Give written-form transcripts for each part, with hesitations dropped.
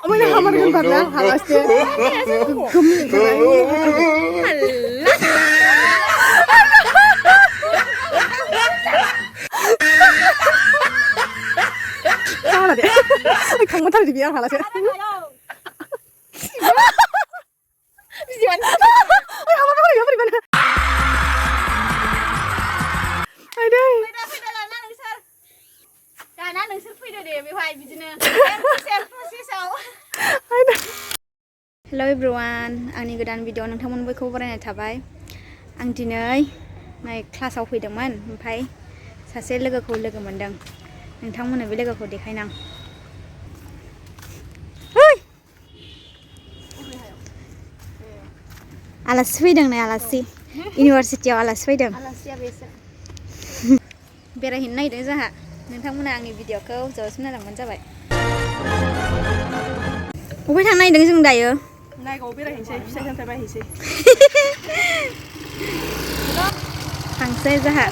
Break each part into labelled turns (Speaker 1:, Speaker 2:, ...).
Speaker 1: Omong nak hamar kan barna halas deh. Gemi salah deh. Kang mata di biar halas deh. Siapa? Hamar apa ya beri mana? Aduh.
Speaker 2: दाना नोंसोर फैदो दे बेवहाय बिदिनो हेल' everyone आंनि गोदान video नोंथांमोन बयखौबो बरायनाय थाबाय आं दिनै नै क्लासाव फैदोंमोन ओमफ्राय सासे लोगोखौ लोगो मोनदों नोंथांमोननो बे लोगोखौ देखायनां आलासि फैदों नै आलासि इउनिभारसिटियाव आलासि फैदों बेरायहैनो नागिरदों जोंहा नोंथांमोना आंनि भिडिअखौ जोबोद नायलांबानो जाबाय बबेहाय थांनो नागिरदों जों दायो
Speaker 1: नायगाव बेरायहैनोसै फिथाइ सामथाइ बायहैनोसै
Speaker 2: थांसै जोंहा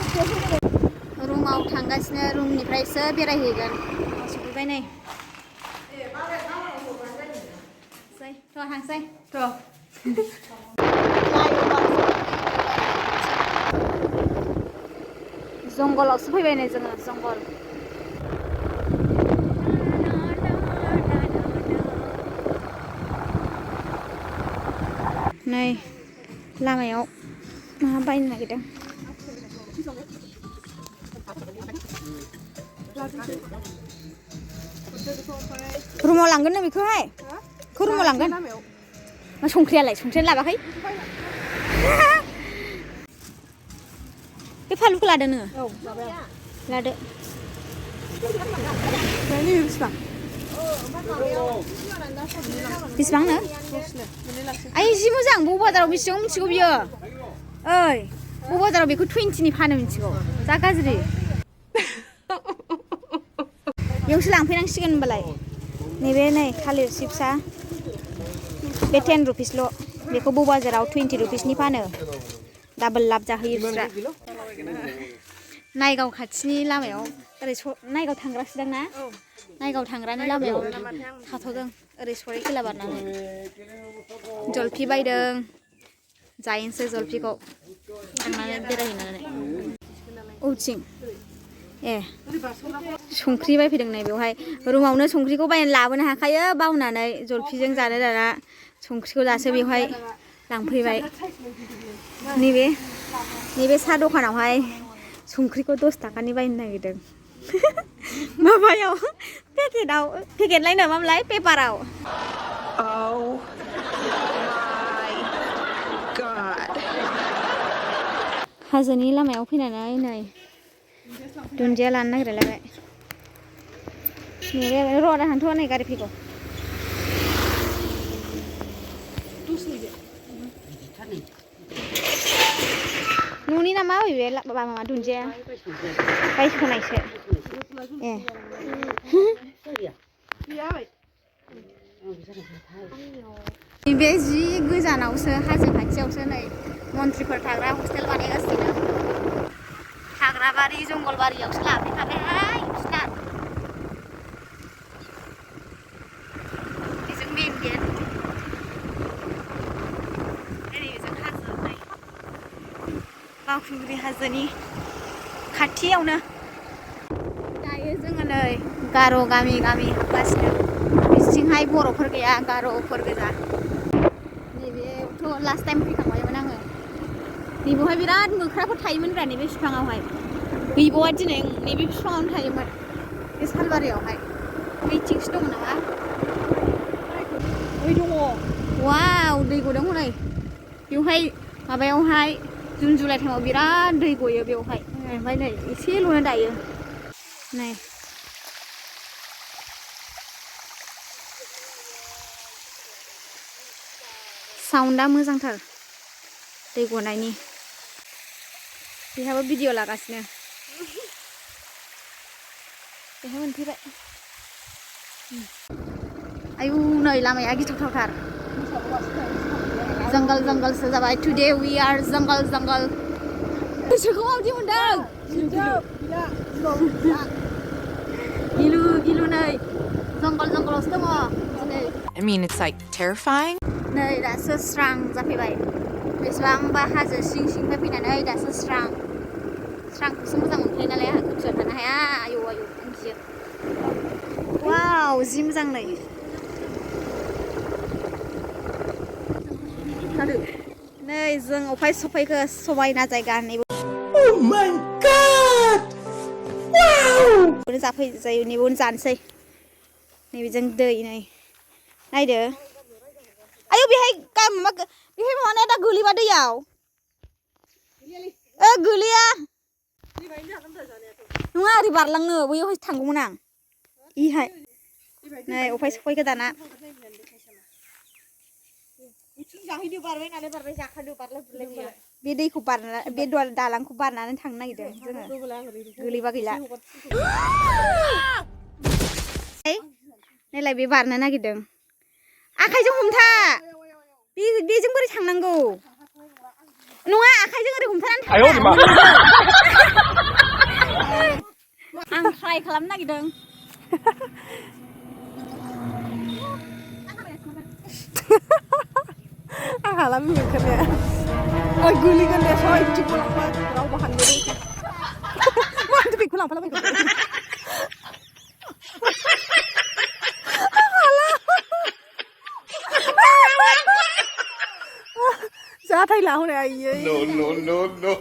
Speaker 2: रुमाव थांगासिनो रुमनिफ्रायसो बेरायहैगोन सफैबाय नै थांसै जंगलावसो फैबाय नै जोङो जंगल नै लामायाव मा बायनो नागिरदों रुमाव लांगोन ना बेखौहाय रुमाव लांगोन मा संख्रियानो लाबाखै बे फालुखौ लादो नोङो
Speaker 1: औ लाबाय
Speaker 2: लादो बेसेबांनो आइ जि मोजां बबे बाजाराव बेसेबां मिथिगौ बियो ओइ बबे बाजाराव बेखौ 20नि फानो मिथिगौ जा गाज्रि बेयावसो लांफैनांसिगोन होनबालाय नैबे नै थालिर चिप्सआ बे 10 रुपिसल' बेखौ बबे बाजाराव 20 रुपिसनि फानो डाबल लाब जाहोयो बिस्रा नायगाव खाथिनि लामायाव ओरै नायगाव थांग्रासोदां ना नायगाव थांग्रानि लामायाव थाथ'दों ओरै सराय खेला बारनानै जलफि बायदों जाहैनोसै जलफिखौ थांनानै बेरायहैनानै औथिं ए संख्रि बायफैदों नै बेवहाय रुमावनो संख्रिखौ बायनानै लाबोनो हाखायो बावनानै जलफिजों जानो दाना संख्रिखौ दासो बेवहाय लांफैबाय नैबे साहा दखानावहाय संख्रिखौ 10 थाखानि बायनो नागिरदों माबायाव पेकेटलायनो मामलाय पेपाराव हाजोनि लामायाव फैनानै नै दुन्दिया लानो नागिरलायबाय नेबाय र' दा हान्थुआ नै गारि फैगौ न'नि नामा बे माबा दुन्दिया बायस'नायसो ए बे जि गोजानावसो हाजो खाथियावसो नै मन्थ्रिफोर थाग्रा हस्टेल बानायगासिनो हाग्राबारि जंगलबारियावसो लाफैखाबायहाय बिसना बेजों मेन गेट ओरैजों हाजो नै बावखुंग्रि हाजोनि खाथियावनो दायो जोङो नै गार' गामि हाबगासिनो बिथिंहाय बर'फोर गैया गार'फोर गोजा नैबेयावथ' लास्ट टाइम फैखांबायमोन आङो नैबेवहाय बिराद मोख्राफोर थायोमोनब्रा नैबे बिफाङावहाय गैबावा दिनै नैबे बिफाङावनो थायोमोन बे सालबारियावहाय बैथिंसो दङ नामा दै दङ वाव दै गदों हनै बेवहाय माबायावहाय जुन जुलाइ टाइमाव बिराद दै गयो बेवहाय ओमफ्राय नै एसेल'नो दायो नै साउन्डआ मोजांथार दै गनायनि बेहाबो भिडिअ लागासिनो बेहा मोनफैबाय आयु नै लामाया गिथावथावथार जंगल जंगलसो जाबाय टुडे वी आर जंगल गोसोखौ माबायदि मोनदों गिलु नै जंगलावसो दङ दिनै
Speaker 3: mean, it's like terrifying.
Speaker 2: नै दासो स्रां जाफैबाय बेसेबांबा हाजो सिं सिंनिफ्राय फैनानै दासो स्रां स्रांखौसो मोजां मोनखायो नालाय आंहा गोजौआव थानो हाया आयौ आयौ आं गियो वाव जि मोजां नै नै जों अफाय सफैखो समायना जायगा नैबो
Speaker 4: Oh my God! Wow!
Speaker 2: जाफै जायो नैबेयावनो जानोसै नैबेजों दै नै नायदो आयौ बेहाय बेहाय माबानाया दा गोलैबा दैयाव गोलैया नङा ओरै बारलाङो बैयावहाय थांगौमोन आं इहाय नै अफाय सफैखो दाना बे दैखौ बारना बे दालांखौ बारनानै थांनो नागिरदों जोङो गोलैबा गैला नायलाय बे बारनो नागिरदों आखाइजों हमथा बेजों बोरै थांनांगौ नङा आखाइजों ओरै हमथानानै आं ट्राइ खालामनो नागिरदों
Speaker 1: आं हाला मिनिखानाया ओइ गोलैगोन दे सयथिंबो लांबा रावबो हाननो रोङा मानोथो बेखौ लांफालाबायखो जाथायला हनै आयै
Speaker 4: No, no, no, no.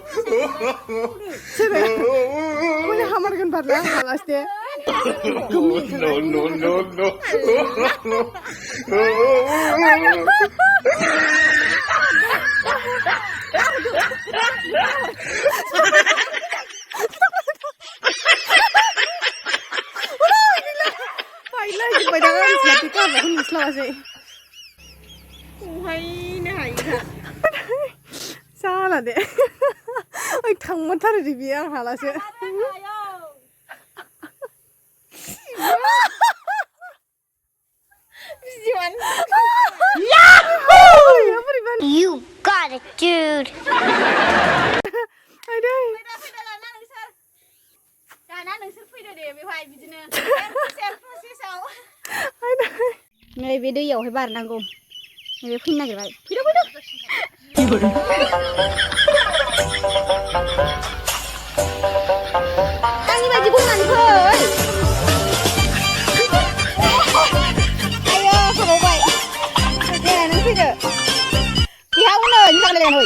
Speaker 1: हनै हामारगोन बारना आं हालासो दे
Speaker 4: No, no, no, no.
Speaker 1: बायलाजोब्बाय दां आं सिलाथि गारनायखौ नुस्लाबासै बहायनो हायो जाला दे ओइ थांमारथारो दे बियो आं हालासो
Speaker 5: You got it, dude.
Speaker 2: दाना नोंसोर फैदो दे बेवहाय बिदिनो नै बे दैयावहाय बारनांगौ नैबे फैनो नागिरबाय फैदो आंनि बायदि गंनानै फै आयो होबावबाय दे नों फैदो बेहा उनै जागोन नै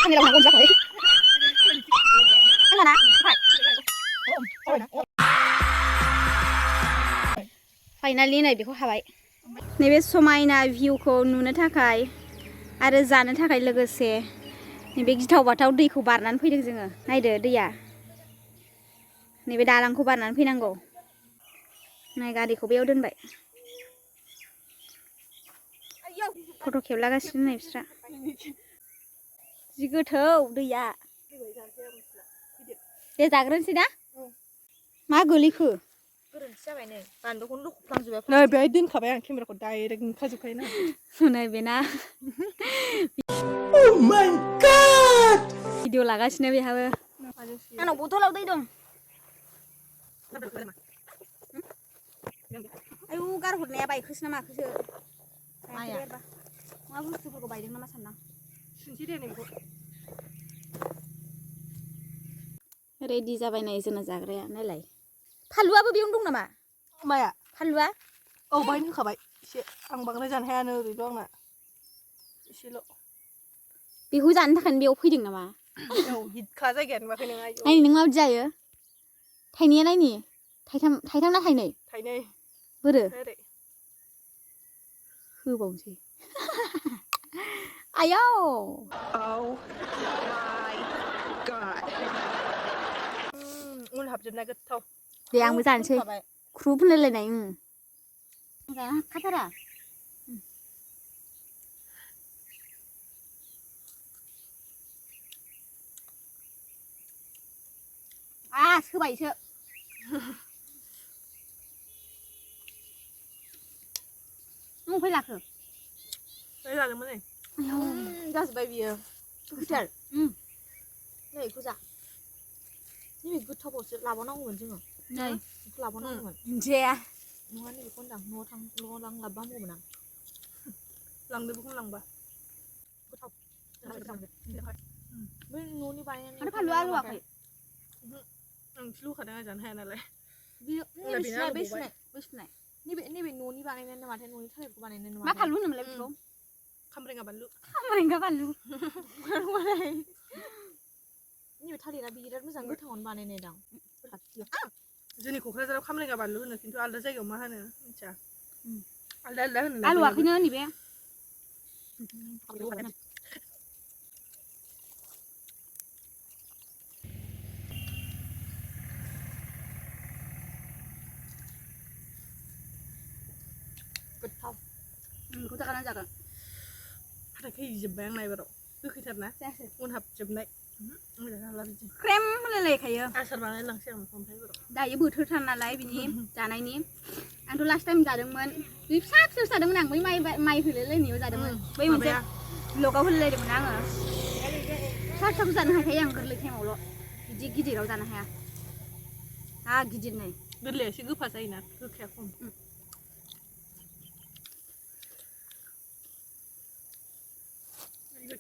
Speaker 2: आंनि लावना गन जाबाय आंना फाइनालि नै बेखौ हाबाय नैबे समायना भिउखौ नुनो थाखाय आरो जानो थाखाय लोगोसे नैबे गिथाव बाथाव दैखौ बारनानै फैदों जोङो नायदो दैया नैबे दालांखौ बारनानै फैनांगौ नाय गारिखौ बेयाव दोनबाय फट' खेबलागासिनो नै बिस्रा जि गोथौ दैया दे जाग्रोनोसै ना मा गोलैखो गोरोन्थि जाबाय नै बान्दोखौनो लखबफ्लांजोबबाय
Speaker 1: नै बेहाय दोनखाबाय आं केमेराखौ डाइरेक्ट नुखाजोबखायो ना
Speaker 2: नै बेना
Speaker 4: Oh my God!
Speaker 2: भिडिअ लागासिनो बेहाबो आंनाव बथलाव दै दं आयु गारहरनाया बायखोसो ना माखोसो मा बुस्थुफोरखौ बायदों नामा सानदां रेडि जाबाय नै जोंना जाग्राया नायलाय फानलुआबो बेयावनो दं नामा
Speaker 1: माया
Speaker 2: फानलुआ
Speaker 1: औ बाहायनो होखाबाय एसे आं बांद्राय जानो हायानो ओरैल' आंना एसेल'
Speaker 2: बेखौ जानो थाखायनो बेयाव फैदों नामा
Speaker 1: औ हिटखा जायगाया नुवाखै नोङो
Speaker 2: नायनि नों माबायदि जायो थाइनैया नायनि थाइथाम ना थाइनै
Speaker 1: थाइनै
Speaker 2: बोरो
Speaker 1: ओरै
Speaker 2: होबावनोसै आयौ
Speaker 1: उन हाबजोबनाय गोथाव
Speaker 2: दे आंबो जानोसै खुरु फुनलायलायनाय जानो हाखाथारा सोबायसो नों अफाय लाखो
Speaker 1: जादोंमोन नै जाजोब्बाय बियो
Speaker 2: गिटार
Speaker 6: नै बेखौ जा नै गोथावबावसो लाबावनांगौमोन जोङो
Speaker 2: नै
Speaker 6: बेखौ लाबावनांगौमोन
Speaker 2: दुन्दिया
Speaker 6: नङा नैबे खौ होनदां न'आव लां लाबबा हामगौमोन आं
Speaker 1: लांदो बेखौनो लांबा
Speaker 6: गोथाव बै न'नि बानायनानै
Speaker 2: माथो फानलु आलुवाखै
Speaker 1: आं लुखादों आं जानो हाया नालाय
Speaker 6: नैबे सुनाय बै सुनाय नैबे न'नि बानायनायानो माथो न'नि थालिरखौ बानायनाय नङा
Speaker 2: मा फानलु होनोमोनलाय बेखौ
Speaker 1: खामब्रेंगा बानलु
Speaker 2: खामरेंगा फानलु
Speaker 6: नैबे थालिरा बिराद मोजां गोथावनो बानायनाय दां
Speaker 1: जोंनि क'क्राझाराव खामब्रेंगा बानलु होनो खिन्थु आलदा जायगायाव मा होनो मिथिया आलदा आलदा होनो
Speaker 2: आलुवाखैनो नैबे
Speaker 6: गोथाव
Speaker 2: बेखौ जागोन जागोन
Speaker 1: हाथाय खैजोब्बाय आं नायबाराव गोखैथारना उनहाबजोबनाय मोजां हाला बिदि
Speaker 2: क्रेम होनलायलायखायो
Speaker 1: आसार बानायलांसै आं ओमफ्राय
Speaker 2: दायो बोथोरथार नालाय बिनि जानायनि आंथ' लास्ट टाइम जादोंमोन बे फिसा फिसा जादोंमोन आं बै माइ होलायलायनायाव जादोंमोन बै मोनसे ब्लगाव होलायलायदोंमोन आङो फिसा फिसाखौ जानो हाखायो आं गोरलै टाइमावल' बिदि गिदिराव जानो हाया गिदिर नै
Speaker 1: गोरलैया एसे गोफा जायोना गोखाया खम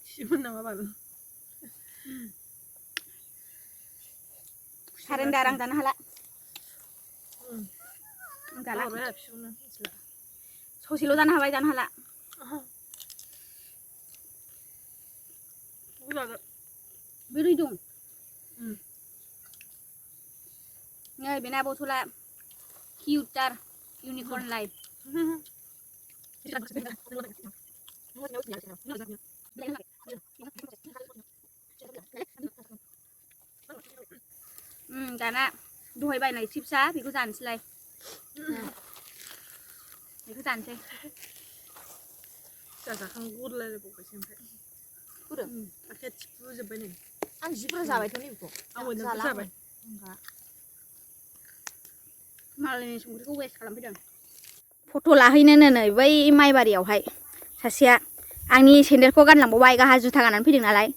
Speaker 1: खिमोन नामा बाल
Speaker 2: सारेन्डार आं जानो हाला जाला ससेल' जानो हाबाय जानो हाला बोरै दं नै बेना बथला किउटार इउनिकर्न लाइफ दाना दहाय बायनाय चिप्सा बेखौ जानोसैलाय बेखौ जानोसै
Speaker 1: जाखांगुरलायबावबायसो ओमफ्राय आखाया थिफुजोब्बाय नै
Speaker 6: आं जिब्रा जाबायथ' नैबेखौ
Speaker 1: आंबो नोंखौ जाबाय
Speaker 2: मालायनि संख्रिखौ वेस्ट खालामफैदों फट' लाहैनो नै बै माइबारियावहाय सासेया आंनि सेन्देलखौ गानलांबावबाय गाहा जुथा गाननानै फैदों नालाय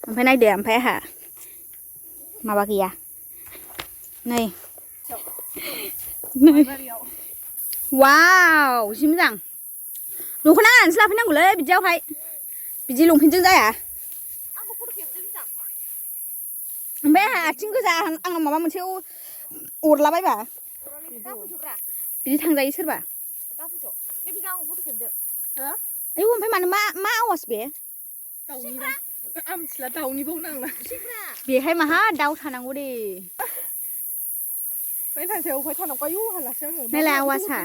Speaker 2: ओमफ्राय नायदो ओमफ्राय आंहा माबा गैया नै वाव जि मोजां दख'ना गाननानैसो लाफैनांगौलै बिदियावहाय बिदि लंपेन्टजों जाया ओमफ्राय आंहा आथिं गोजा आंनाव माबा मोनसे अरलाबायबा बिदि थांजायो सोरबा आयौ ओमफ्राय मानो मा आवाज बे
Speaker 1: आमथिला दाउनिबाव नांला
Speaker 2: बेहाय माहा दाउ थानांगौ दे
Speaker 1: बै थांसेयाव उफाय थानांगौ आयौ हालासो आङो
Speaker 2: नायलाय आवाजआ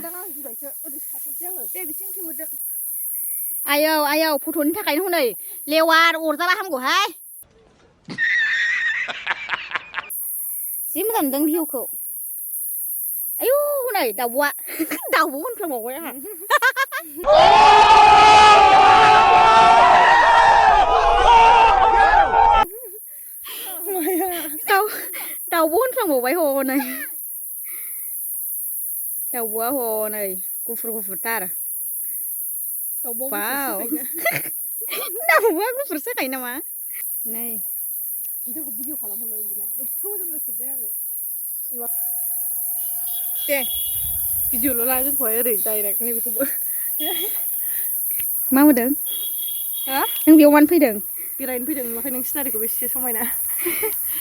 Speaker 2: आयौ आयौ फट'नि थाखायनो हनै लेवार अरजाबा हामगौहाय जि मोजां नुदों भिउखौ आयौ हनै दाउब'आ दाउब' होनफ्लांबावबाय आंहा दाउब' होनफ्लांबावबाय हनै दाउब'आ हनै गुफुर गुफुरथार वाव दाउब'आ गुफुर जाखायो नामा नै
Speaker 1: जोंखौ भिडिअ खालामहरलाय एथ' मोजां जाखेरबाय आङो दे भिडिअल' ला जोंखौहाय ओरै डाइरेक्ट नैबेखौबो
Speaker 2: मा होदों नों बेयाव मानो फैदों
Speaker 1: बेरायनो फैदों नुवाखै नों सिनारिखौ बेसे समायना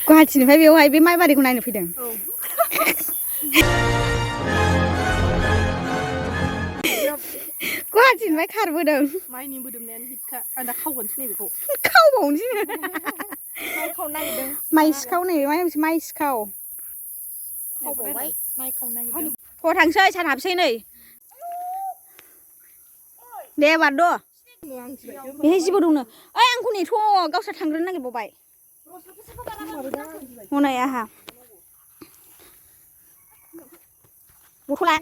Speaker 2: गुवाहाटिनिफ्राय बेवहाय बे माइबारिखौ नायनो फैदों गुवाहाटिनिफ्राय खारबोदों
Speaker 1: माइनि मोदोमनायानो हिटखा आं दा खावगोनसो नैबेखौ
Speaker 2: खावबावनोसै
Speaker 6: माइ खावनो नागिरदों
Speaker 2: माइ सिखाव नै माइ सिखाव
Speaker 6: खावबावबाय माइ खावनो नागिरदों
Speaker 2: थ' थांसै सान हाबसै नै दे बारद' बेहाय जिबौ दंनो ओइ आंखौ नेथ' गावस्रा थांग्रोनो नागिरबावबाय हनै आहा बथला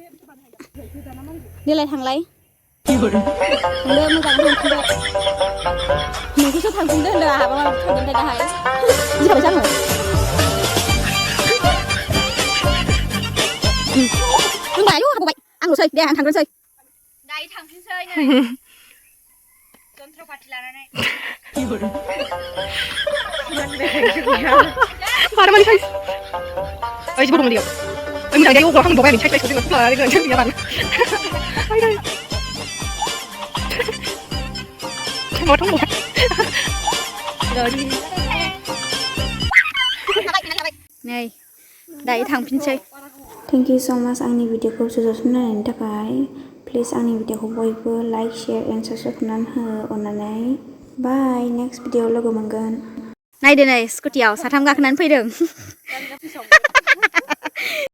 Speaker 2: देलाय थांलाय थांदो मोजाङै थांफिनदो नोंखौसो थांफिनदो होनदों आंहाबा माबा थांगोन दे दाहाय गिखाबायसो आङो होनबाय आयौ हाबावबाय आंल'सै दे आं थांग्रोनोसै दायो थांफिनसै नै जन्थ्र पाति लानानै
Speaker 1: मारै मारै ओइ जिबौ दं उन्दैयाव mình đang của thằng bố em mình check Facebook là đi gần chân nhà bạn đây đây một thằng bố rồi đi
Speaker 2: này đẩy thằng pin chơi.
Speaker 3: Thank you so much आंनि भिडिअखौ जोबजासिम नायनायनि थाखाय please आंनि भिडिअखौ बयबो like share and subscribe खालामनानै हो अननानै बाय नेक्स्ट भिडिअआव लोगो मोनगोन।
Speaker 2: नायदो नै स्कुटियाव साथाम गाखोनानै फैदों